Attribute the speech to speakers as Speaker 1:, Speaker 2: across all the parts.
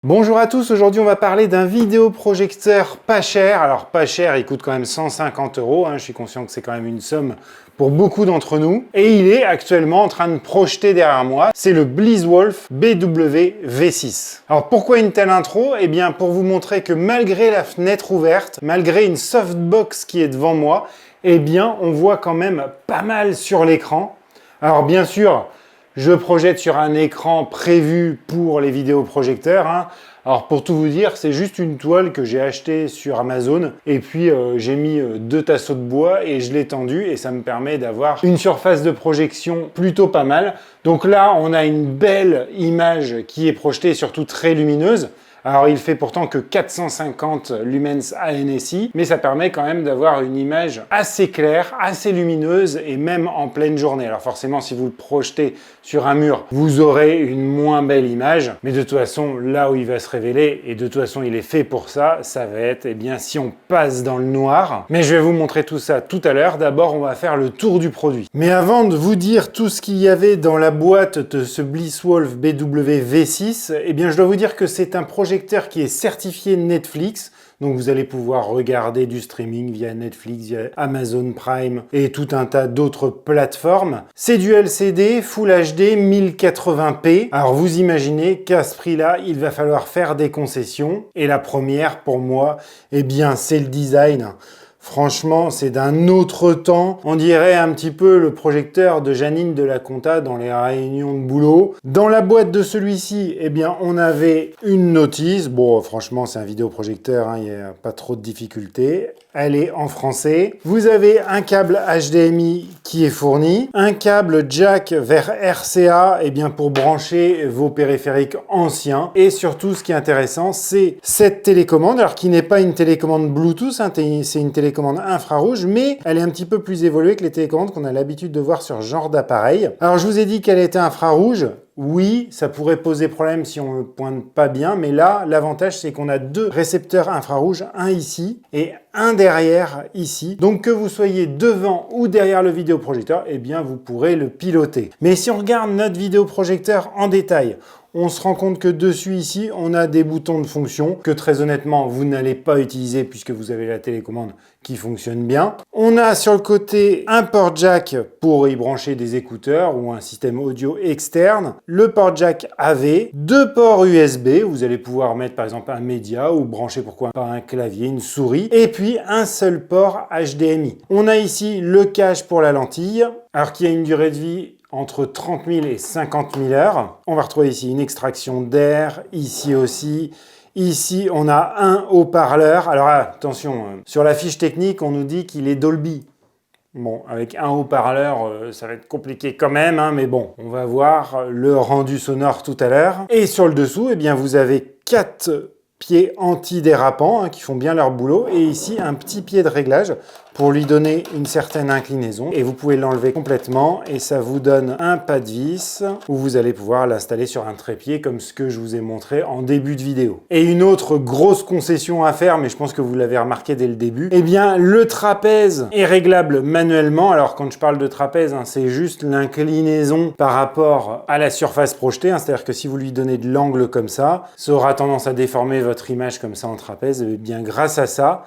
Speaker 1: Bonjour à tous, aujourd'hui on va parler d'un vidéoprojecteur pas cher. Alors pas cher, il coûte quand même 150 €, je suis conscient que c'est quand même une somme pour beaucoup d'entre nous. Et il est actuellement en train de projeter derrière moi, c'est le Blizzwolf BW V6. Alors pourquoi une telle intro? Eh bien pour vous montrer que malgré la fenêtre ouverte, malgré une softbox qui est devant moi, eh bien on voit quand même pas mal sur l'écran. Alors bien sûr, je projette sur un écran prévu pour les vidéoprojecteurs. Alors pour tout vous dire, c'est juste une toile que j'ai achetée sur Amazon et puis j'ai mis 2 tasseaux de bois et je l'ai tendue et ça me permet d'avoir une surface de projection plutôt pas mal. Donc là, on a une belle image qui est projetée et surtout très lumineuse. Alors il fait pourtant que 450 lumens ANSI, mais ça permet quand même d'avoir une image assez claire, assez lumineuse et même en pleine journée. Alors forcément, si vous le projetez sur un mur, vous aurez une moins belle image, mais de toute façon, là où il va se révéler, et de toute façon il est fait pour ça, ça va être, eh bien, si on passe dans le noir. Mais je vais vous montrer tout ça tout à l'heure. D'abord, on va faire le tour du produit. Mais avant de vous dire tout ce qu'il y avait dans la boîte de ce Blizzwolf BW V6, eh bien, je dois vous dire que c'est un projecteur qui est certifié Netflix. Donc vous allez pouvoir regarder du streaming via Netflix, via Amazon Prime et tout un tas d'autres plateformes. C'est du LCD, Full HD, 1080p. Alors vous imaginez qu'à ce prix-là, il va falloir faire des concessions. Et la première, pour moi, eh bien, c'est le design. Franchement, c'est d'un autre temps. On dirait un petit peu le projecteur de Janine de la Compta dans les réunions de boulot. Dans la boîte de celui-ci, eh bien, on avait une notice. Bon, franchement, c'est un vidéoprojecteur, il n'y a pas trop de difficultés. Elle est en français. Vous avez un câble HDMI qui est fourni, un câble jack vers RCA, eh bien, pour brancher vos périphériques anciens. Et surtout, ce qui est intéressant, c'est cette télécommande, alors qui n'est pas une télécommande Bluetooth, c'est une télécommande infrarouge, mais elle est un petit peu plus évoluée que les télécommandes qu'on a l'habitude de voir sur ce genre d'appareil. Alors, je vous ai dit qu'elle était infrarouge. Oui, ça pourrait poser problème si on ne le pointe pas bien, mais là, l'avantage, c'est qu'on a 2 récepteurs infrarouges, un ici et un derrière ici. Donc que vous soyez devant ou derrière le vidéoprojecteur, eh bien, vous pourrez le piloter. Mais si on regarde notre vidéoprojecteur en détail, on se rend compte que dessus ici, on a des boutons de fonction que très honnêtement, vous n'allez pas utiliser puisque vous avez la télécommande qui fonctionne bien. On a sur le côté un port jack pour y brancher des écouteurs ou un système audio externe, le port jack AV, 2 ports USB, vous allez pouvoir mettre par exemple un média ou brancher pourquoi pas un clavier, une souris, et puis un seul port HDMI. On a ici le cache pour la lentille, alors qui a une durée de vie entre 30 000 et 50 000 heures. On va retrouver ici une extraction d'air, ici aussi. Ici, on a un haut-parleur. Alors attention, sur la fiche technique, on nous dit qu'il est Dolby. Bon, avec un haut-parleur, ça va être compliqué quand même, mais bon, on va voir le rendu sonore tout à l'heure. Et sur le dessous, eh bien, vous avez 4 pieds antidérapants qui font bien leur boulot. Et ici, un petit pied de réglage pour lui donner une certaine inclinaison. Et vous pouvez l'enlever complètement et ça vous donne un pas de vis où vous allez pouvoir l'installer sur un trépied comme ce que je vous ai montré en début de vidéo. Et une autre grosse concession à faire, mais je pense que vous l'avez remarqué dès le début, eh bien le trapèze est réglable manuellement. Alors quand je parle de trapèze, c'est juste l'inclinaison par rapport à la surface projetée. C'est-à-dire que si vous lui donnez de l'angle comme ça aura tendance à déformer votre image comme ça en trapèze. Et bien grâce à ça,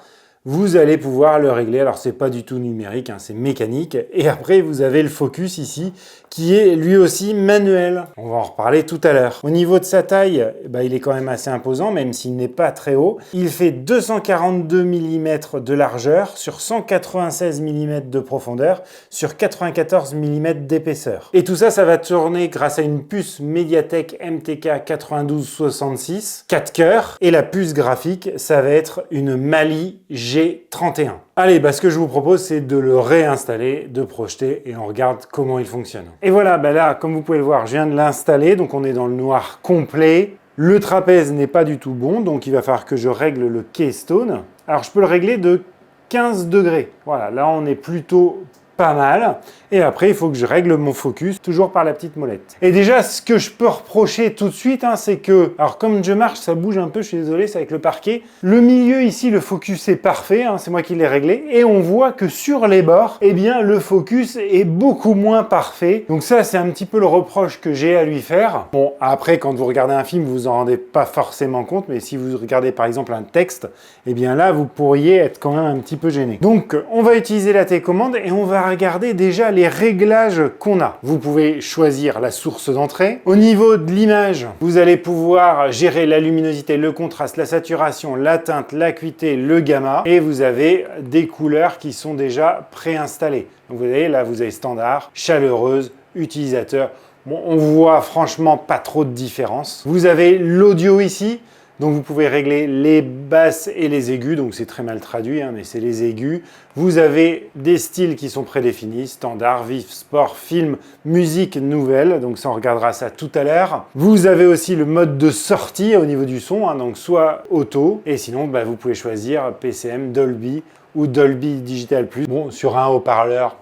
Speaker 1: vous allez pouvoir le régler. Alors c'est pas du tout numérique, c'est mécanique. Et après vous avez le focus ici qui est lui aussi manuel. On va en reparler tout à l'heure. Au niveau de sa taille, il est quand même assez imposant, même s'il n'est pas très haut. Il fait 242 mm de largeur sur 196 mm de profondeur sur 94 mm d'épaisseur. Et tout ça, ça va tourner grâce à une puce Mediatek MTK 9266, 4 cœurs. Et la puce graphique, ça va être une Mali G31. Allez, ce que je vous propose, c'est de le réinstaller, de projeter et on regarde comment il fonctionne. Et voilà, là, comme vous pouvez le voir, je viens de l'installer, donc on est dans le noir complet. Le trapèze n'est pas du tout bon, donc il va falloir que je règle le keystone. Alors, je peux le régler de 15 degrés. Voilà, là, on est plutôt pas mal. Et après, il faut que je règle mon focus, toujours par la petite molette. Et déjà, ce que je peux reprocher tout de suite, hein, c'est que, alors comme je marche, ça bouge un peu, je suis désolé, c'est avec le parquet. Le milieu ici, le focus est parfait, hein, c'est moi qui l'ai réglé. Et on voit que sur les bords, eh bien, le focus est beaucoup moins parfait. Donc ça, c'est un petit peu le reproche que j'ai à lui faire. Bon, après, quand vous regardez un film, vous vous en rendez pas forcément compte, mais si vous regardez par exemple un texte, eh bien là, vous pourriez être quand même un petit peu gêné. Donc, on va utiliser la télécommande et on va regarder déjà les réglages qu'on a. Vous pouvez choisir la source d'entrée. Au niveau de l'image, vous allez pouvoir gérer la luminosité, le contraste, la saturation, la teinte, l'acuité, le gamma. Et vous avez des couleurs qui sont déjà préinstallées. Donc vous voyez, là, vous avez standard, chaleureuse, utilisateur. Bon, on voit franchement pas trop de différence. Vous avez l'audio ici. Donc vous pouvez régler les basses et les aigus, donc c'est très mal traduit, hein, mais c'est les aigus. Vous avez des styles qui sont prédéfinis, standard, vif, sport, film, musique, nouvelle, donc ça on regardera ça tout à l'heure. Vous avez aussi le mode de sortie au niveau du son, hein, donc soit auto, et sinon bah, vous pouvez choisir PCM, Dolby ou Dolby Digital Plus. Bon, sur un haut-parleur,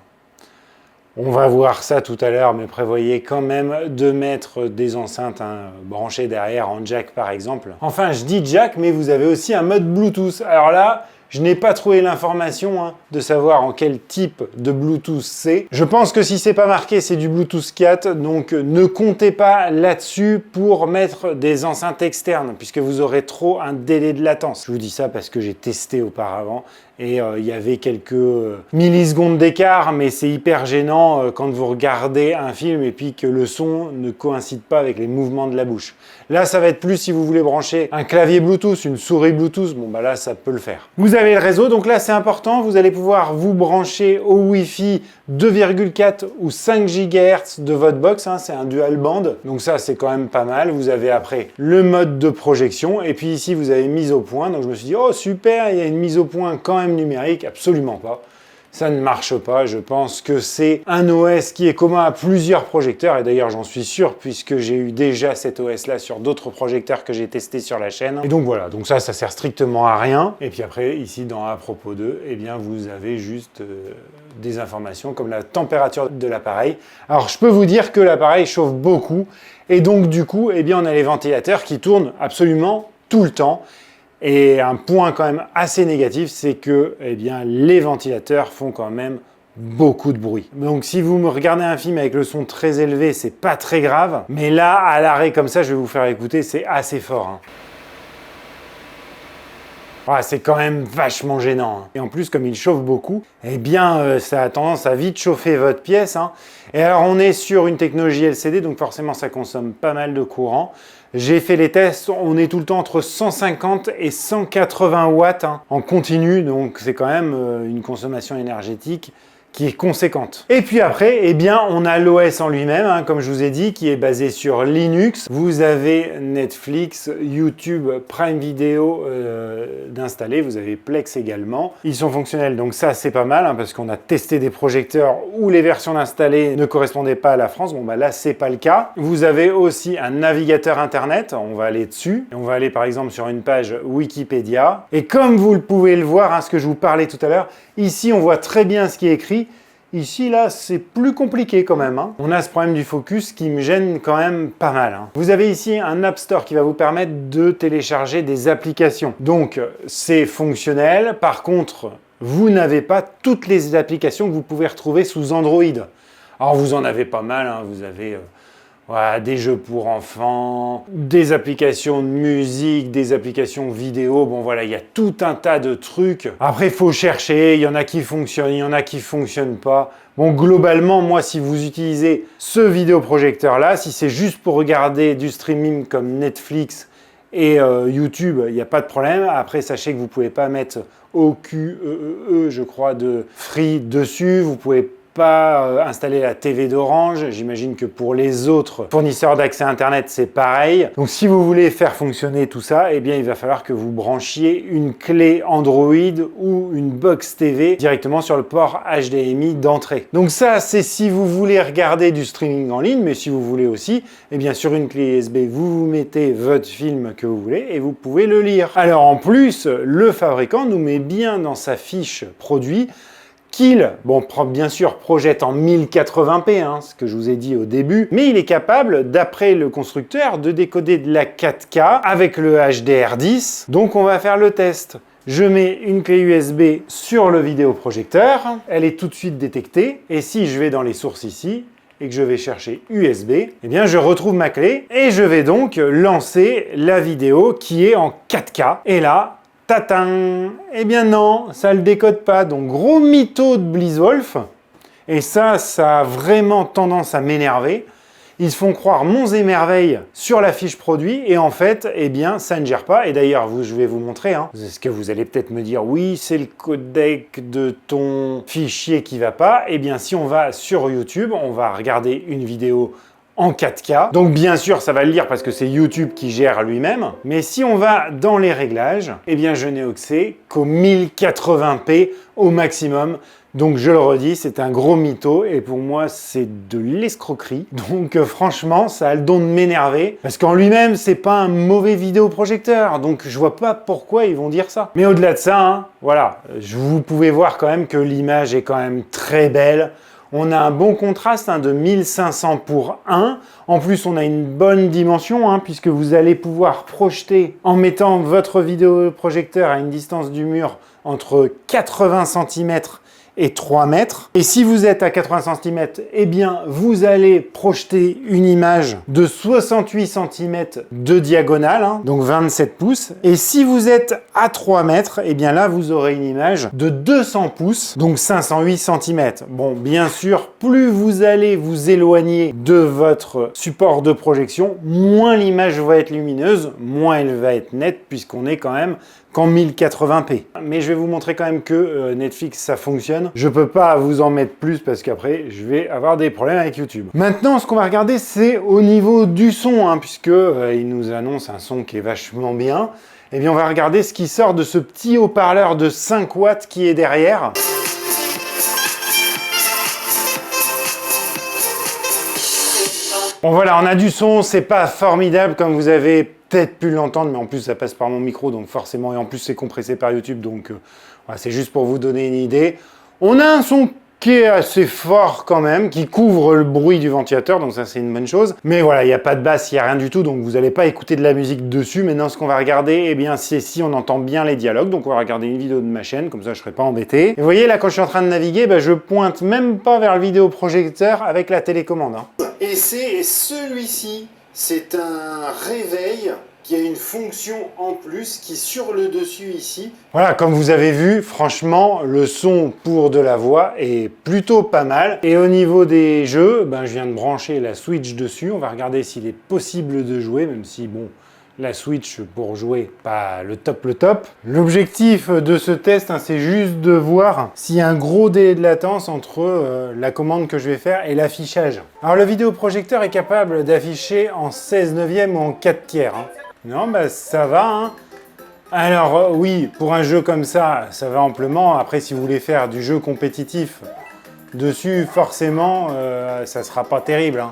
Speaker 1: on va voir ça tout à l'heure, mais prévoyez quand même de mettre des enceintes branchées derrière en jack par exemple. Enfin, je dis jack, mais vous avez aussi un mode Bluetooth. Alors là, je n'ai pas trouvé l'information de savoir en quel type de Bluetooth c'est. Je pense que si c'est pas marqué, c'est du Bluetooth 4, donc ne comptez pas là-dessus pour mettre des enceintes externes, puisque vous aurez trop un délai de latence. Je vous dis ça parce que j'ai testé auparavant et il y avait quelques millisecondes d'écart, mais c'est hyper gênant quand vous regardez un film et puis que le son ne coïncide pas avec les mouvements de la bouche. Là, ça va être plus si vous voulez brancher un clavier Bluetooth, une souris Bluetooth, bon bah là, ça peut le faire. Vous avez le réseau, donc là, c'est important, vous allez pouvoir vous brancher au Wi-Fi 2,4 ou 5 GHz de votre box, hein, c'est un dual band, donc ça, c'est quand même pas mal. Vous avez après le mode de projection, et puis ici, vous avez mise au point, donc je me suis dit, oh super, il y a une mise au point quand même numérique, absolument pas. Ça ne marche pas, je pense que c'est un OS qui est commun à plusieurs projecteurs, et d'ailleurs j'en suis sûr puisque j'ai eu déjà cet OS là sur d'autres projecteurs que j'ai testés sur la chaîne. Et donc voilà, donc ça sert strictement à rien. Et puis après, ici dans à propos d'eux, eh bien vous avez juste des informations comme la température de l'appareil. Alors je peux vous dire que l'appareil chauffe beaucoup, et donc du coup, eh bien on a les ventilateurs qui tournent absolument tout le temps. Et un point quand même assez négatif, c'est que eh bien, les ventilateurs font quand même beaucoup de bruit. Donc si vous me regardez un film avec le son très élevé, c'est pas très grave. Mais là, à l'arrêt comme ça, je vais vous faire écouter, c'est assez fort. Hein. Ah, c'est quand même vachement gênant. Hein. Et en plus, comme il chauffe beaucoup, eh bien, ça a tendance à vite chauffer votre pièce. Hein. Et alors, on est sur une technologie LCD, donc forcément, ça consomme pas mal de courant. J'ai fait les tests, on est tout le temps entre 150 et 180 watts en continu, donc c'est quand même une consommation énergétique qui est conséquente. Et puis après, eh bien, on a l'OS en lui-même, comme je vous ai dit, qui est basé sur Linux. Vous avez Netflix, YouTube, Prime Video d'installer. Vous avez Plex également. Ils sont fonctionnels, donc ça, c'est pas mal, parce qu'on a testé des projecteurs où les versions d'installer ne correspondaient pas à la France. Bon, bah là, c'est pas le cas. Vous avez aussi un navigateur Internet. On va aller dessus. On va aller, par exemple, sur une page Wikipédia. Et comme vous pouvez le voir, ce que je vous parlais tout à l'heure, ici, on voit très bien ce qui est écrit. Ici, là, c'est plus compliqué quand même. On a ce problème du focus qui me gêne quand même pas mal. Vous avez ici un App Store qui va vous permettre de télécharger des applications. Donc, c'est fonctionnel. Par contre, vous n'avez pas toutes les applications que vous pouvez retrouver sous Android. Alors, vous en avez pas mal. Vous avez voilà, des jeux pour enfants, des applications de musique, des applications vidéo. Bon, voilà, il y a tout un tas de trucs. Après, il faut chercher. Il y en a qui fonctionnent, il y en a qui ne fonctionnent pas. Bon, globalement, moi, si vous utilisez ce vidéoprojecteur-là, si c'est juste pour regarder du streaming comme Netflix et YouTube, il n'y a pas de problème. Après, sachez que vous ne pouvez pas mettre OQEE, je crois, de Free dessus. Vous pouvez pas installer la TV d'Orange. J'imagine que pour les autres fournisseurs d'accès Internet, c'est pareil. Donc, si vous voulez faire fonctionner tout ça, eh bien, il va falloir que vous branchiez une clé Android ou une box TV directement sur le port HDMI d'entrée. Donc ça, c'est si vous voulez regarder du streaming en ligne, mais si vous voulez aussi, eh bien, sur une clé USB, vous mettez votre film que vous voulez et vous pouvez le lire. Alors, en plus, le fabricant nous met bien dans sa fiche produit qu'il, bon, bien sûr, projette en 1080p, hein, ce que je vous ai dit au début, mais il est capable, d'après le constructeur, de décoder de la 4K avec le HDR10. Donc on va faire le test. Je mets une clé USB sur le vidéoprojecteur, elle est tout de suite détectée, et si je vais dans les sources ici, et que je vais chercher USB, eh bien je retrouve ma clé, et je vais donc lancer la vidéo qui est en 4K, et là, tatin! Eh bien non, ça le décode pas, donc gros mytho de BlizzWolf, et ça a vraiment tendance à m'énerver. Ils se font croire monts et merveilles sur la fiche produit et en fait, eh bien, ça ne gère pas. Et d'ailleurs, je vais vous montrer, hein, parce que vous allez peut-être me dire, oui, c'est le codec de ton fichier qui va pas. Eh bien, si on va sur YouTube, on va regarder une vidéo en 4K. Donc bien sûr, ça va le lire parce que c'est YouTube qui gère lui-même. Mais si on va dans les réglages, eh bien je n'ai accès qu'au 1080p au maximum. Donc je le redis, c'est un gros mytho et pour moi c'est de l'escroquerie. Donc franchement, ça a le don de m'énerver parce qu'en lui-même, c'est pas un mauvais vidéoprojecteur. Donc je vois pas pourquoi ils vont dire ça. Mais au-delà de ça, hein, voilà, vous pouvez voir quand même que l'image est quand même très belle. On a un bon contraste de 1500 pour 1. En plus, on a une bonne dimension puisque vous allez pouvoir projeter en mettant votre vidéoprojecteur à une distance du mur entre 80 cm et 3 mètres. Et si vous êtes à 80 cm, eh bien, vous allez projeter une image de 68 cm de diagonale, donc 27 pouces. Et si vous êtes à 3 mètres, eh bien là, vous aurez une image de 200 pouces, donc 508 cm. Bon, bien sûr, plus vous allez vous éloigner de votre support de projection, moins l'image va être lumineuse, moins elle va être nette, puisqu'on est quand même qu'en 1080p. Mais je vais vous montrer quand même que Netflix, ça fonctionne. Je peux pas vous en mettre plus parce qu'après, je vais avoir des problèmes avec YouTube. Maintenant, ce qu'on va regarder, c'est au niveau du son, puisque il nous annonce un son qui est vachement bien. Eh bien, on va regarder ce qui sort de ce petit haut-parleur de 5 watts qui est derrière. Bon voilà, on a du son, c'est pas formidable comme vous avez peut-être pu l'entendre, mais en plus ça passe par mon micro, donc forcément, et en plus c'est compressé par YouTube, donc voilà, c'est juste pour vous donner une idée. On a un son qui est assez fort quand même, qui couvre le bruit du ventilateur, donc ça c'est une bonne chose. Mais voilà, il n'y a pas de basse, il n'y a rien du tout, donc vous n'allez pas écouter de la musique dessus. Maintenant, ce qu'on va regarder, eh bien, c'est si on entend bien les dialogues. Donc on va regarder une vidéo de ma chaîne, comme ça je ne serai pas embêté. Et vous voyez, là, quand je suis en train de naviguer, je pointe même pas vers le vidéoprojecteur avec la télécommande. Et c'est celui-ci, c'est un réveil qui a une fonction en plus qui est sur le dessus ici. Voilà, comme vous avez vu, franchement, le son pour de la voix est plutôt pas mal. Et au niveau des jeux, je viens de brancher la Switch dessus. On va regarder s'il est possible de jouer, même si, bon, la Switch pour jouer, pas le top. L'objectif de ce test, c'est juste de voir s'il y a un gros délai de latence entre la commande que je vais faire et l'affichage. Alors le vidéoprojecteur est capable d'afficher en 16/9 ou en 4/3. Non, ça va. Alors oui, pour un jeu comme ça va amplement. Après, si vous voulez faire du jeu compétitif dessus, forcément, ça sera pas terrible.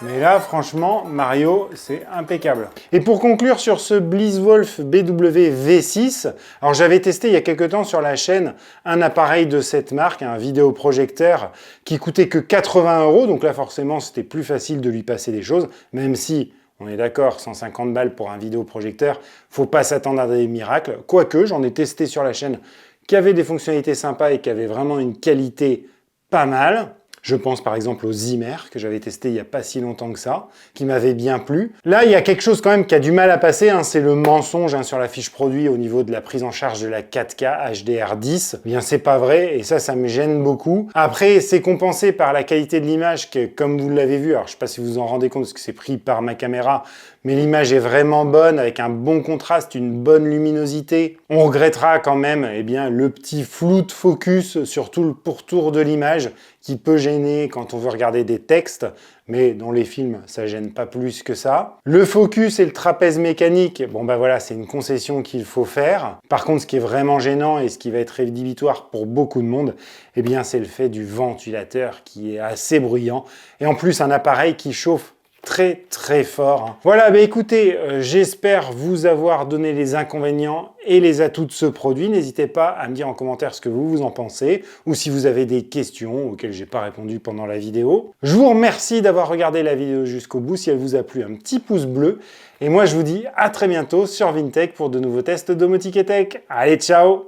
Speaker 1: Mais là, franchement, Mario, c'est impeccable. Et pour conclure sur ce BlizzWolf BW V6, alors j'avais testé il y a quelques temps sur la chaîne un appareil de cette marque, un vidéoprojecteur qui coûtait que 80 €. Donc là, forcément, c'était plus facile de lui passer des choses, même si, on est d'accord, 150 balles pour un vidéoprojecteur, faut pas s'attendre à des miracles. Quoique, j'en ai testé sur la chaîne qui avait des fonctionnalités sympas et qui avait vraiment une qualité pas mal. Je pense par exemple au Zimmer, que j'avais testé il n'y a pas si longtemps que ça, qui m'avait bien plu. Là, il y a quelque chose quand même qui a du mal à passer, c'est le mensonge sur la fiche produit au niveau de la prise en charge de la 4K HDR10. Eh bien, c'est pas vrai, et ça me gêne beaucoup. Après, c'est compensé par la qualité de l'image, que comme vous l'avez vu, alors je sais pas si vous vous en rendez compte, parce que c'est pris par ma caméra, mais l'image est vraiment bonne, avec un bon contraste, une bonne luminosité. On regrettera quand même le petit flou de focus sur tout le pourtour de l'image, qui peut gêner quand on veut regarder des textes, mais dans les films, ça gêne pas plus que ça. Le focus et le trapèze mécanique, voilà, c'est une concession qu'il faut faire. Par contre, ce qui est vraiment gênant et ce qui va être rédhibitoire pour beaucoup de monde, c'est le fait du ventilateur qui est assez bruyant. Et en plus, un appareil qui chauffe très très fort, hein. Voilà, bah écoutez, j'espère vous avoir donné les inconvénients et les atouts de ce produit. N'hésitez pas à me dire en commentaire ce que vous en pensez, ou si vous avez des questions auxquelles j'ai pas répondu pendant la vidéo. Je vous remercie d'avoir regardé la vidéo jusqu'au bout. Si elle vous a plu, un petit pouce bleu. Et moi je vous dis à très bientôt sur Vintech pour de nouveaux tests domotique et tech. Allez, ciao!